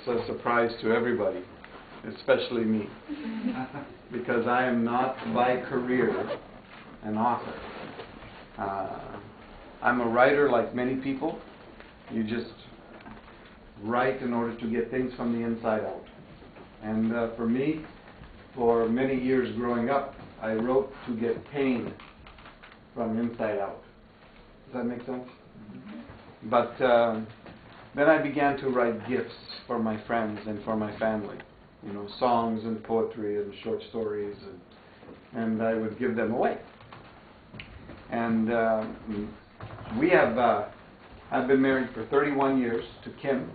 It's a surprise to everybody, especially me, because I am not by career an author. I'm a writer like many people. You just write in order to get things from the inside out. And for me, for many years growing up, I wrote to get pain from inside out. Does that make sense? Mm-hmm. But then I began to write gifts for my friends and for my family. You know, songs and poetry and short stories, and I would give them away. And we have, I've been married for 31 years to Kim,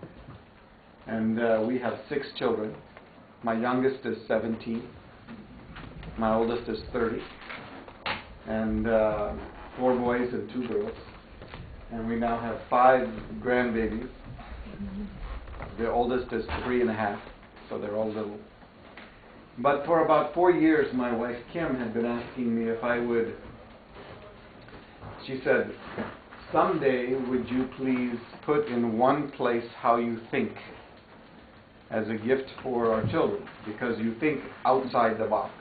and we have 6 children. My youngest is 17. My oldest is 30. And 4 boys and 2 girls. And we now have 5 grandbabies. The oldest is 3.5, so they're all little. But for about 4 years, my wife Kim had been asking me if I would, she said, someday would you please put in one place how you think as a gift for our children, because you think outside the box.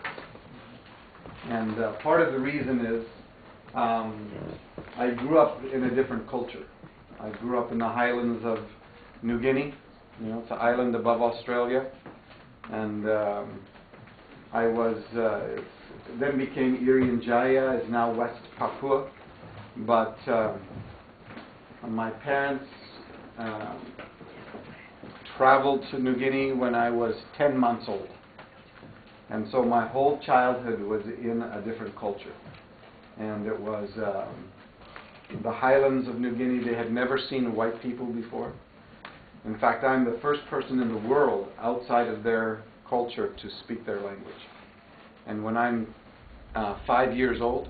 And part of the reason is I grew up in a different culture. I grew up in the highlands of New Guinea. You know, it's an island above Australia. And I was, then became Irian Jaya, is now West Papua. But my parents traveled to New Guinea when I was 10 months old. And so my whole childhood was in a different culture. And it was the highlands of New Guinea. They had never seen white people before. In fact, I'm the first person in the world outside of their culture to speak their language. And when I'm 5 years old,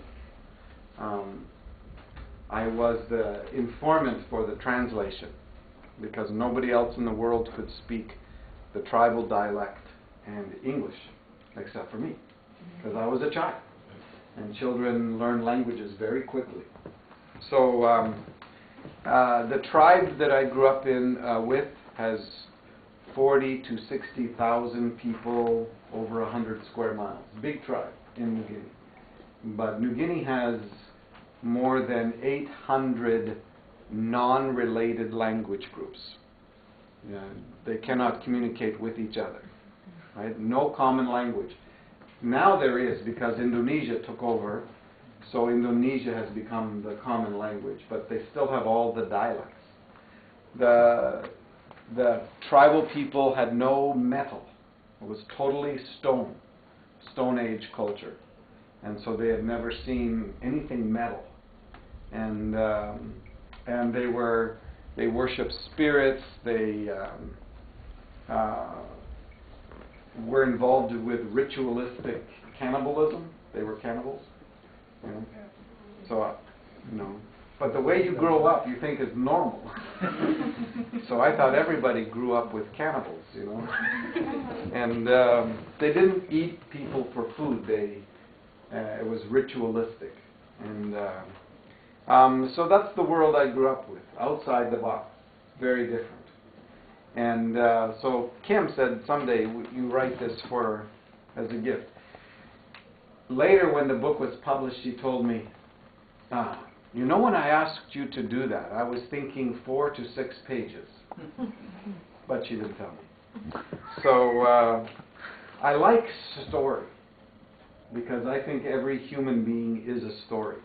I was the informant for the translation, because nobody else in the world could speak the tribal dialect and English except for me, because I was a child. And children learn languages very quickly. So the tribe that I grew up in with has 40 to 60,000 people, over 100 square miles. Big tribe in New Guinea. But New Guinea has more than 800 non-related language groups. They cannot communicate with each other. Right? No common language. Now there is, because Indonesia took over, so Indonesia has become the common language, but they still have all the dialects. The tribal people had no metal. It was totally stone, Stone Age culture. And so they had never seen anything metal. And they worship spirits. They were involved with ritualistic cannibalism. They were cannibals. You know? So, you know, but the way you grow up, you think is normal. So I thought everybody grew up with cannibals, you know. And they didn't eat people for food. It was ritualistic. And so that's the world I grew up with, outside the box, very different. And so Kim said, someday you write this as a gift. Later, when the book was published, she told me, you know, when I asked you to do that, I was thinking 4 to 6 pages. But she didn't tell me. So I like story, because I think every human being is a story.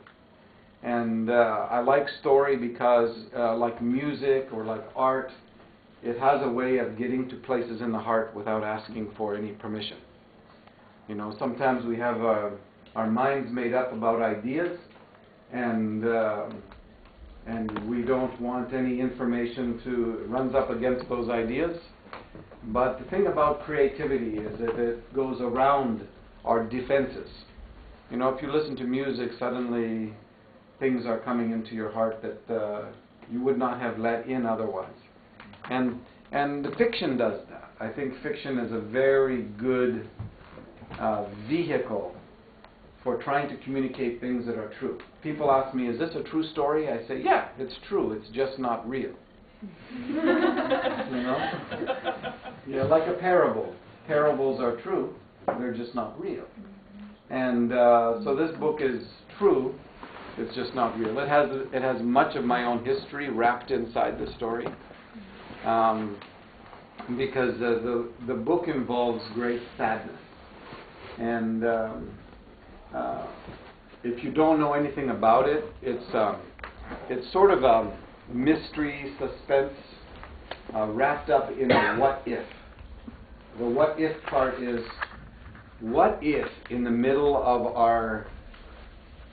And I like story because, like music or like art, it has a way of getting to places in the heart without asking for any permission. You know, sometimes we have our minds made up about ideas, and we don't want any information to runs up against those ideas. But the thing about creativity is that it goes around our defenses. You know, if you listen to music, suddenly things are coming into your heart that you would not have let in otherwise. And the fiction does that. I think fiction is a very good vehicle for trying to communicate things that are true. People ask me, is this a true story? I say, yeah, it's true. It's just not real. You know? Yeah, like a parable. Parables are true, they're just not real. And so this book is true, it's just not real. It has much of my own history wrapped inside the story. Because the book involves great sadness. And if you don't know anything about it, it's sort of a mystery, suspense, wrapped up in a what if. The what if part is, what if in the middle of our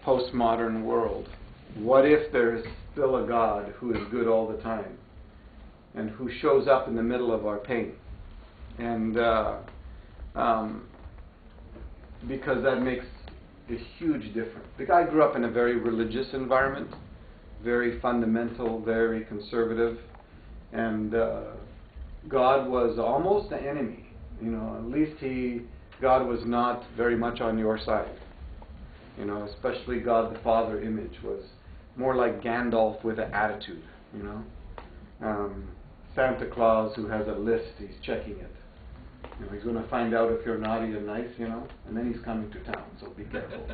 postmodern world, what if there's still a God who is good all the time and who shows up in the middle of our pain? And because that makes a huge difference. The guy grew up in a very religious environment, very fundamental, very conservative, and God was almost an enemy. You know, at least God was not very much on your side. You know, especially God the Father image was more like Gandalf with an attitude. You know, Santa Claus who has a list, he's checking it. You know, he's going to find out if you're naughty or nice, you know, and then he's coming to town, so be careful.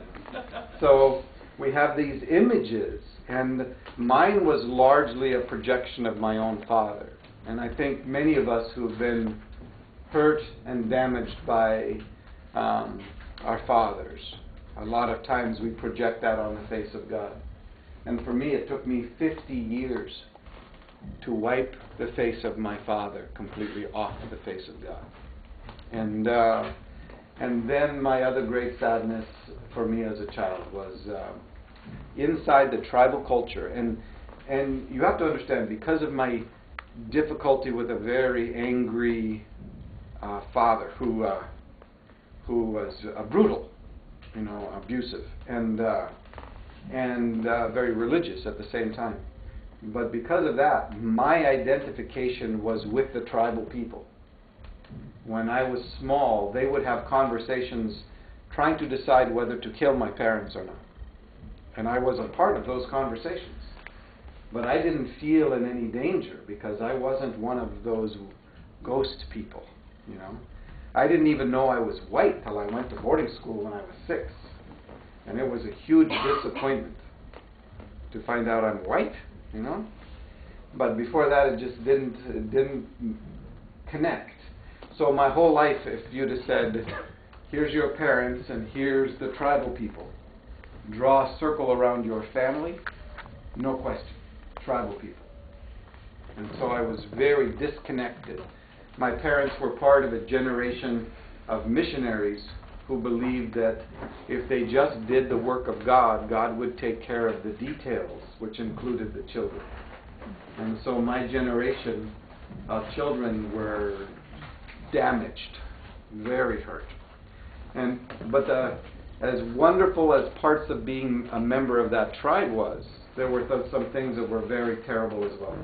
So we have these images, and mine was largely a projection of my own father. And I think many of us who have been hurt and damaged by our fathers, a lot of times we project that on the face of God. And for me, it took me 50 years to wipe the face of my father completely off the face of God. And then my other great sadness for me as a child was inside the tribal culture. And you have to understand, because of my difficulty with a very angry father who was brutal, you know, abusive, and very religious at the same time. But because of that, my identification was with the tribal people. When I was small, they would have conversations trying to decide whether to kill my parents or not. And I was a part of those conversations. But I didn't feel in any danger because I wasn't one of those ghost people, you know. I didn't even know I was white till I went to boarding school when I was 6. And it was a huge disappointment to find out I'm white, you know. But before that, it just didn't connect. So my whole life, if you'd have said, here's your parents and here's the tribal people, draw a circle around your family, no question, tribal people. And so I was very disconnected. My parents were part of a generation of missionaries who believed that if they just did the work of God, God would take care of the details, which included the children. And so my generation of children were damaged, very hurt. But as wonderful as parts of being a member of that tribe was, there were some things that were very terrible as well.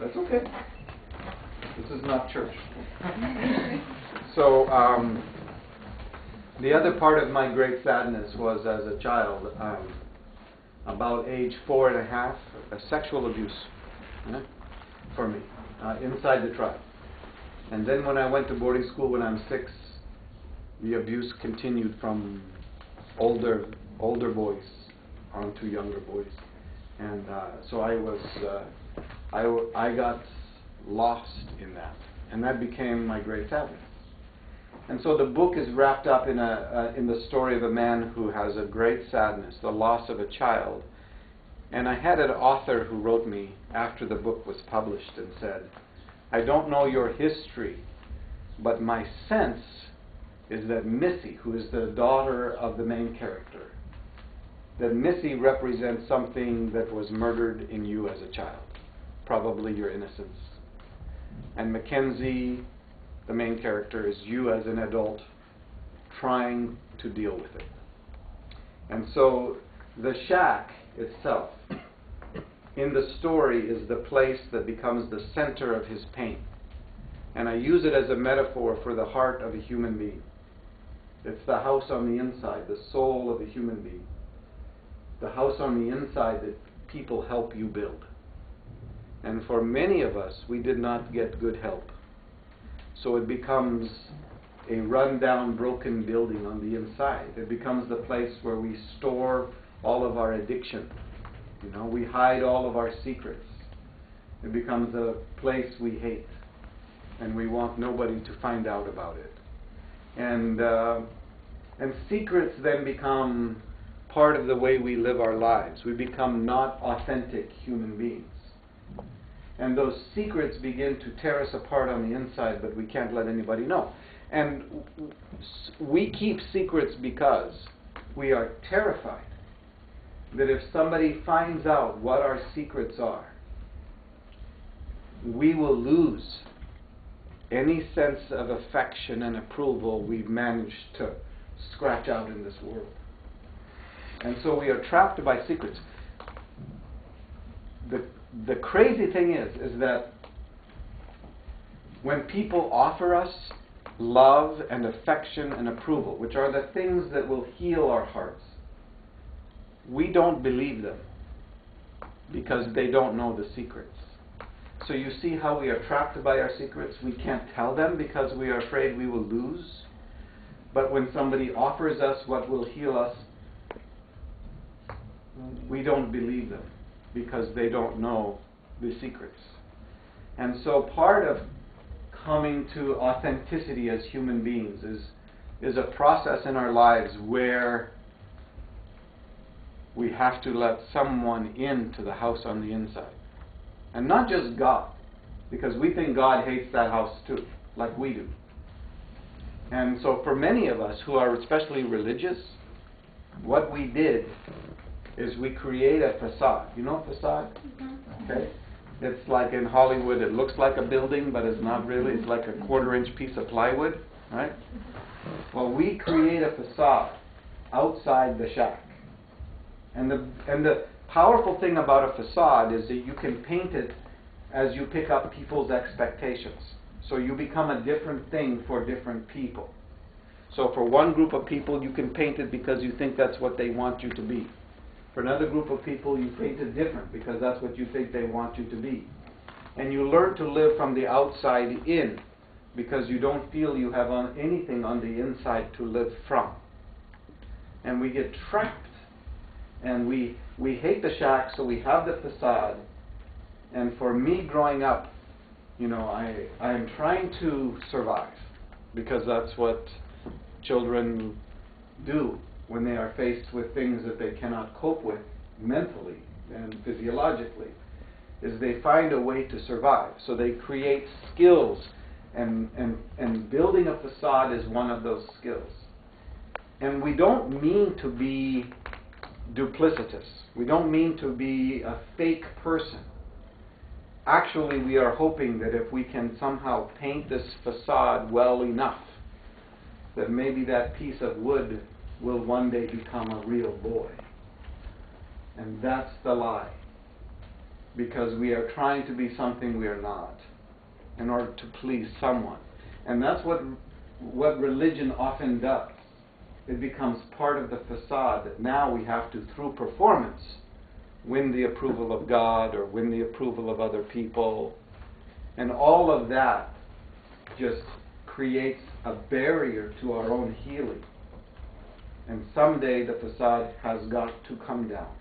That's okay. This is not church. So the other part of my great sadness was as a child, about age 4.5, sexual abuse for me inside the tribe. And then when I went to boarding school when I'm 6, the abuse continued from older boys onto younger boys. And so I got lost in that. And that became my great sadness. And so the book is wrapped up in the story of a man who has a great sadness, the loss of a child. And I had an author who wrote me after the book was published and said, I don't know your history, but my sense is that Missy, who is the daughter of the main character, that Missy represents something that was murdered in you as a child, probably your innocence. And Mackenzie, the main character, is you as an adult trying to deal with it. And so the shack itself in the story is the place that becomes the center of his pain. And I use it as a metaphor for the heart of a human being. It's the house on the inside, the soul of a human being. The house on the inside that people help you build. And for many of us, we did not get good help. so it becomes a run-down, broken building on the inside. It becomes the place where we store all of our addiction. You know, we hide all of our secrets. It becomes a place we hate, and we want nobody to find out about it. And secrets then become part of the way we live our lives. We become not authentic human beings. And those secrets begin to tear us apart on the inside, but we can't let anybody know. And we keep secrets because we are terrified that if somebody finds out what our secrets are, we will lose any sense of affection and approval we've managed to scratch out in this world. And so we are trapped by secrets. The crazy thing is that when people offer us love and affection and approval, which are the things that will heal our hearts, we don't believe them because they don't know the secrets. So you see how we are trapped by our secrets? We can't tell them because we are afraid we will lose. But when somebody offers us what will heal us, we don't believe them because they don't know the secrets. And so part of coming to authenticity as human beings is a process in our lives where we have to let someone into the house on the inside. And not just God, because we think God hates that house too, like we do. And so for many of us who are especially religious, what we did is we create a facade. You know a facade? Mm-hmm. Okay? It's like in Hollywood, it looks like a building, but it's not really. It's like a quarter-inch piece of plywood, right? Well, we create a facade outside the shack. And the powerful thing about a facade is that you can paint it as you pick up people's expectations. So you become a different thing for different people. So for one group of people, you can paint it because you think that's what they want you to be. For another group of people, you paint it different because that's what you think they want you to be. And you learn to live from the outside in because you don't feel you have anything on the inside to live from. And we get trapped. And we hate the shack, so we have the facade. And for me growing up, you know, I am trying to survive because that's what children do when they are faced with things that they cannot cope with mentally and physiologically, is they find a way to survive. So they create skills, and building a facade is one of those skills. And we don't mean to be duplicitous. We don't mean to be a fake person. Actually, we are hoping that if we can somehow paint this facade well enough, that maybe that piece of wood will one day become a real boy. And that's the lie. Because we are trying to be something we are not in order to please someone. And that's what religion often does. It becomes part of the facade that now we have to, through performance, win the approval of God or win the approval of other people. And all of that just creates a barrier to our own healing. And someday the facade has got to come down.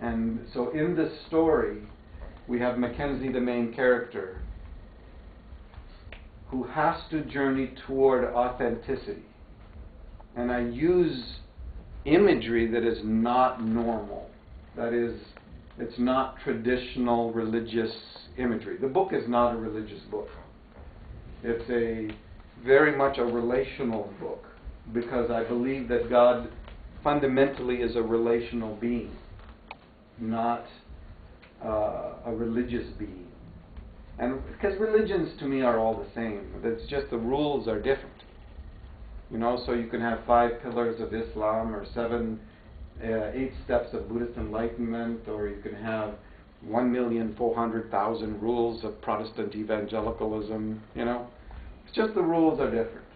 And so in this story, we have Mackenzie, the main character, who has to journey toward authenticity. And I use imagery that is not normal. That is, it's not traditional religious imagery. The book is not a religious book. It's very much a relational book, because I believe that God fundamentally is a relational being, not a religious being. And because religions to me are all the same. It's just the rules are different. You know, so you can have 5 pillars of Islam or 8 steps of Buddhist enlightenment, or you can have 1,400,000 rules of Protestant evangelicalism, you know. It's just the rules are different.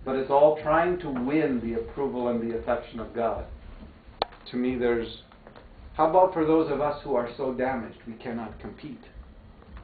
But it's all trying to win the approval and the affection of God. To me, how about for those of us who are so damaged we cannot compete?